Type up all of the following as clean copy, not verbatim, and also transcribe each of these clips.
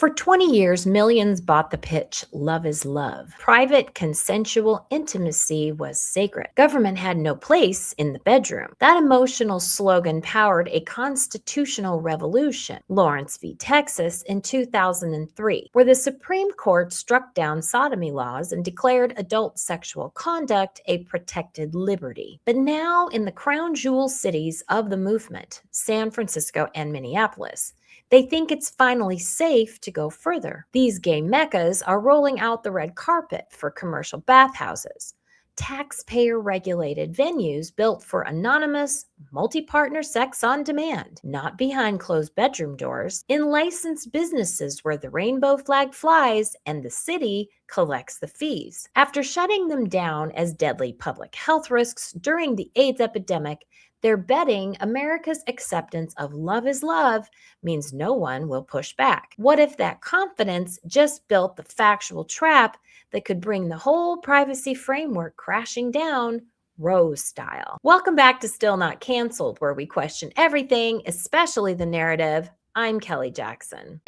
For 20 years, millions bought the pitch, love is love. Private, consensual intimacy was sacred. Government had no place in the bedroom. That emotional slogan powered a constitutional revolution, Lawrence v. Texas in 2003, where the Supreme Court struck down sodomy laws and declared adult sexual conduct a protected liberty. But now, in the crown jewel cities of the movement, San Francisco and Minneapolis, they think it's finally safe to go further. These gay meccas are rolling out the red carpet for commercial bathhouses, taxpayer-regulated venues built for anonymous, multi-partner sex on demand, not behind closed bedroom doors, in licensed businesses where the rainbow flag flies and the city collects the fees. After shutting them down as deadly public health risks during the AIDS epidemic, they're betting America's acceptance of love is love means no one will push back. What if that confidence just built the factual trap that could bring the whole privacy framework crashing down, Rose style? Welcome back to Still Not Canceled, where we question everything, especially the narrative. I'm Kelly Jackson.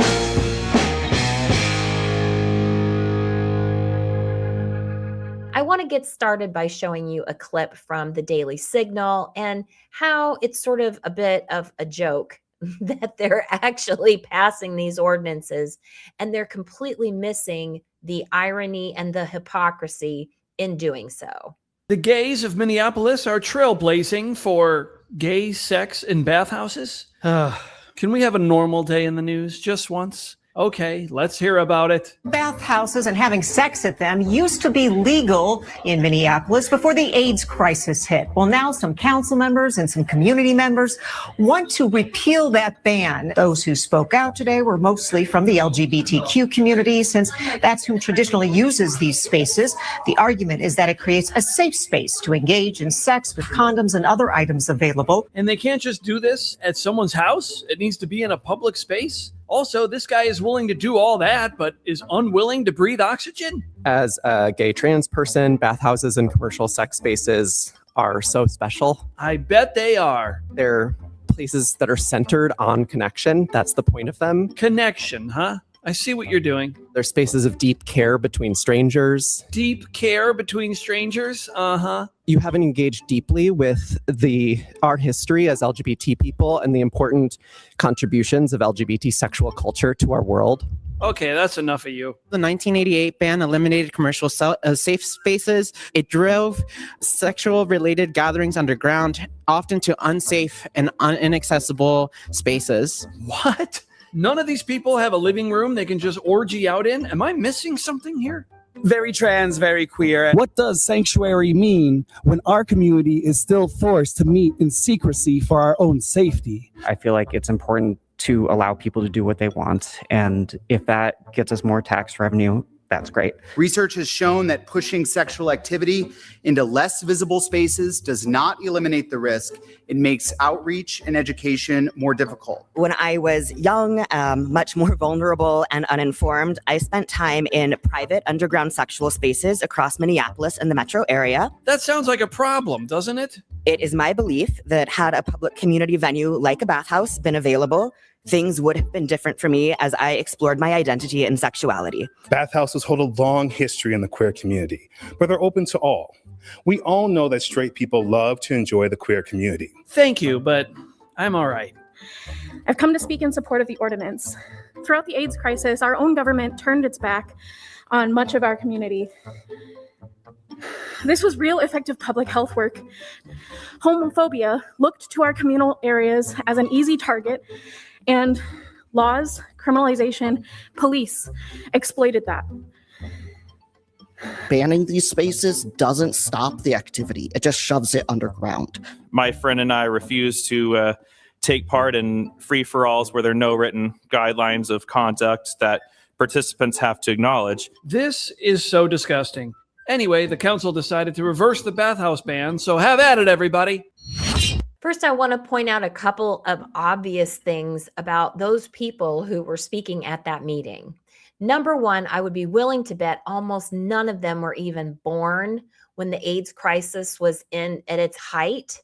I want to get started by showing you a clip from the Daily Signal and how it's sort of a bit of a joke that they're actually passing these ordinances and they're completely missing the irony and the hypocrisy in doing so. The gays of Minneapolis are trailblazing for gay sex in bathhouses. Can we have a normal day in the news just once? Okay, let's hear about it. Bathhouses and having sex at them used to be legal in Minneapolis before the AIDS crisis hit. Well, now some council members and some community members want to repeal that ban. Those who spoke out today were mostly from the LGBTQ community, since that's who traditionally uses these spaces. The argument is that it creates a safe space to engage in sex with condoms and other items available. And they can't just do this at someone's house? It needs to be in a public space? Also, this guy is willing to do all that, but is unwilling to breathe oxygen? As a gay trans person, bathhouses and commercial sex spaces are so special. I bet they are. They're places that are centered on connection. That's the point of them. Connection, huh? I see what you're doing. They're spaces of deep care between strangers. Deep care between strangers? Uh-huh. You haven't engaged deeply with our history as LGBT people and the important contributions of LGBT sexual culture to our world. Okay, that's enough of you. The 1988 ban eliminated commercial safe spaces. It drove sexual-related gatherings underground, often to unsafe and inaccessible spaces. What? None of these people have a living room they can just orgy out in? Am I missing something here? Very trans, very queer. What does sanctuary mean when our community is still forced to meet in secrecy for our own safety? I feel like it's important to allow people to do what they want. And if that gets us more tax revenue, that's great. Research has shown that pushing sexual activity into less visible spaces does not eliminate the risk. It makes outreach and education more difficult. When I was young, much more vulnerable and uninformed, I spent time in private underground sexual spaces across Minneapolis and the metro area. That sounds like a problem, doesn't it? It is my belief that had a public community venue like a bathhouse been available, things would have been different for me as I explored my identity and sexuality. Bathhouses hold a long history in the queer community, but they're open to all. We all know that straight people love to enjoy the queer community. Thank you, but I'm all right. I've come to speak in support of the ordinance. Throughout the AIDS crisis, our own government turned its back on much of our community. This was real effective public health work. Homophobia looked to our communal areas as an easy target, and laws, criminalization, police exploited that. Banning these spaces doesn't stop the activity. It just shoves it underground. My friend and I refuse to take part in free-for-alls where there are no written guidelines of conduct that participants have to acknowledge. This is so disgusting. Anyway, the council decided to reverse the bathhouse ban, so have at it, everybody. First, I want to point out a couple of obvious things about those people who were speaking at that meeting. Number one, I would be willing to bet almost none of them were even born when the AIDS crisis was at its height.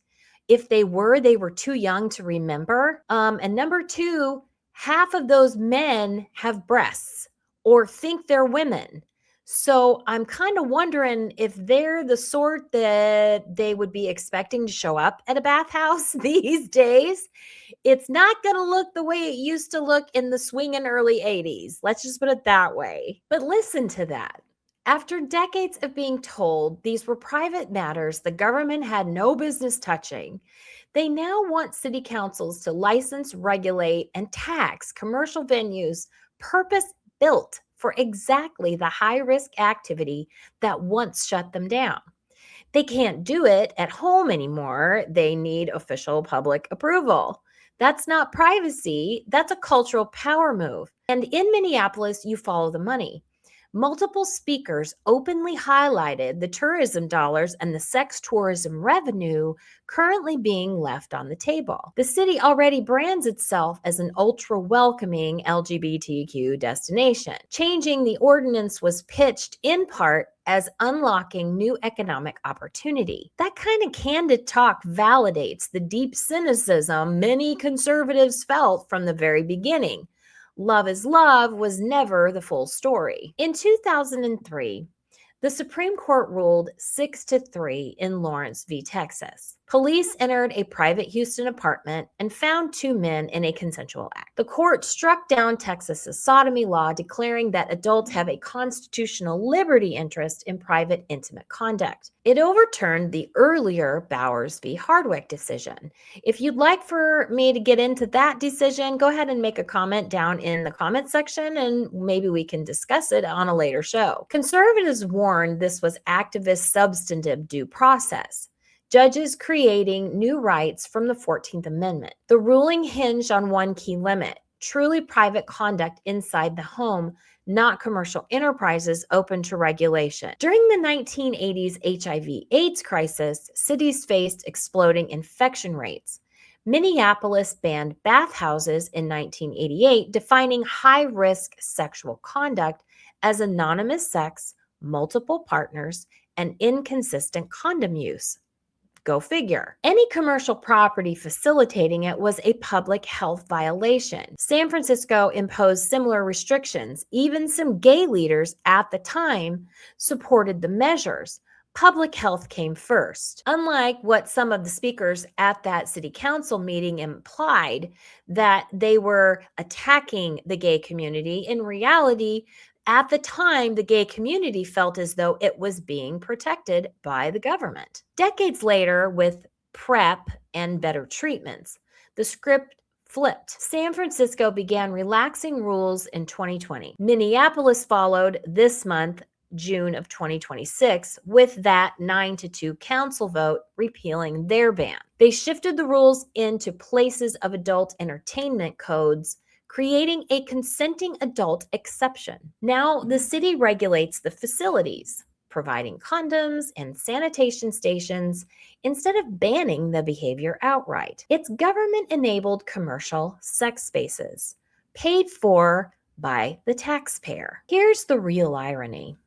If they were too young to remember. And number two, half of those men have breasts or think they're women. So I'm kind of wondering if they're the sort that they would be expecting to show up at a bathhouse these days. It's not going to look the way it used to look in the swinging early 80s. Let's just put it that way. But listen to that. After decades of being told these were private matters the government had no business touching, they now want city councils to license, regulate, and tax commercial venues purpose-built for exactly the high-risk activity that once shut them down. They can't do it at home anymore. They need official public approval. That's not privacy. That's a cultural power move. And in Minneapolis, you follow the money. Multiple speakers openly highlighted the tourism dollars and the sex tourism revenue currently being left on the table. The city already brands itself as an ultra-welcoming LGBTQ destination. Changing the ordinance was pitched in part as unlocking new economic opportunity. That kind of candid talk validates the deep cynicism many conservatives felt from the very beginning. Love is love was never the full story. In 2003, the Supreme Court ruled 6-3 in Lawrence v. Texas. Police entered a private Houston apartment and found two men in a consensual act. The court struck down Texas's sodomy law, declaring that adults have a constitutional liberty interest in private, intimate conduct. It overturned the earlier Bowers v. Hardwick decision. If you'd like for me to get into that decision, go ahead and make a comment down in the comment section, and maybe we can discuss it on a later show. Conservatives warned this was activist substantive due process. Judges creating new rights from the 14th Amendment. The ruling hinged on one key limit: truly private conduct inside the home, not commercial enterprises open to regulation. During the 1980s HIV/AIDS crisis, cities faced exploding infection rates. Minneapolis banned bathhouses in 1988, defining high-risk sexual conduct as anonymous sex, multiple partners, and inconsistent condom use. Go figure. Any commercial property facilitating it was a public health violation. San Francisco imposed similar restrictions. Even some gay leaders at the time supported the measures. Public health came first. Unlike what some of the speakers at that city council meeting implied, that they were attacking the gay community, in reality, at the time, the gay community felt as though it was being protected by the government. Decades later, with PrEP and better treatments, the script flipped. San Francisco began relaxing rules in 2020. Minneapolis followed this month, June of 2026, with that 9-2 council vote repealing their ban. They shifted the rules into places of adult entertainment codes, creating a consenting adult exception. Now, the city regulates the facilities, providing condoms and sanitation stations instead of banning the behavior outright. It's government-enabled commercial sex spaces, paid for by the taxpayer. Here's the real irony.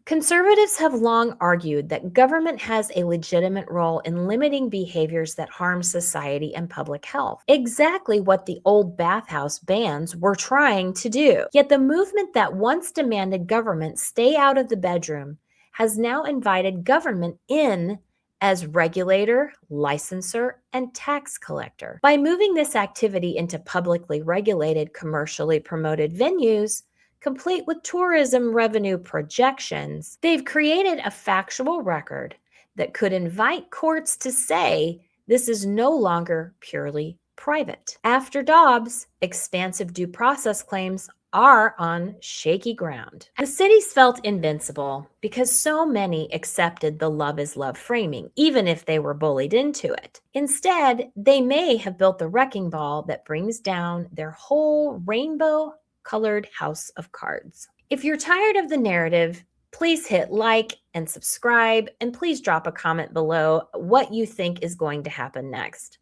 Conservatives have long argued that government has a legitimate role in limiting behaviors that harm society and public health, exactly what the old bathhouse bans were trying to do. Yet the movement that once demanded government stay out of the bedroom has now invited government in as regulator, licensor, and tax collector. By moving this activity into publicly regulated, commercially promoted venues, complete with tourism revenue projections, they've created a factual record that could invite courts to say this is no longer purely private. After Dobbs, expansive due process claims are on shaky ground. The cities felt invincible because so many accepted the love is love framing, even if they were bullied into it. Instead, they may have built the wrecking ball that brings down their whole rainbow-colored house of cards. If you're tired of the narrative, please hit like and subscribe, and please drop a comment below what you think is going to happen next.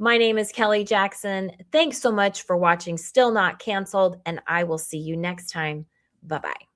My name is Kelly Jackson. Thanks so much for watching Still Not Canceled, and I will see you next time. Bye-bye.